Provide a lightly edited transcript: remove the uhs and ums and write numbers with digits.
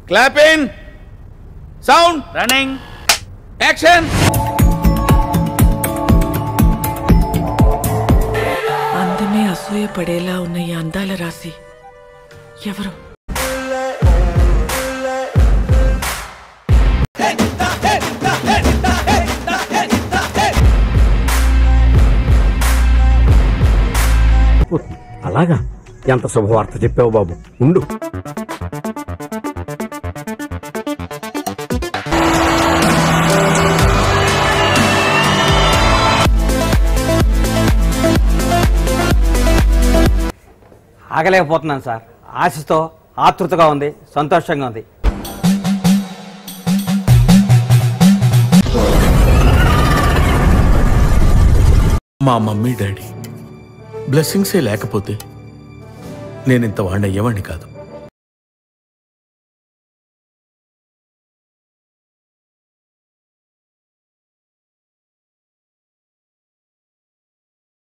Clapping sound running action. అందమే అసూయపడేలా ఉన్న ఈ అందాల రాశి ఎవరు? అలాగా? ఎంత శుభవార్త చెప్పావు బాబు, ఉండు. ఆగలేకపోతున్నాను సార్. ఆశతో ఆతృతగా ఉంది, సంతోషంగా ఉంది. మా మమ్మీ డాడీ బ్లెస్సింగ్సే లేకపోతే నేను ఇంత వాడిని అయ్యేవాడిని కాదు.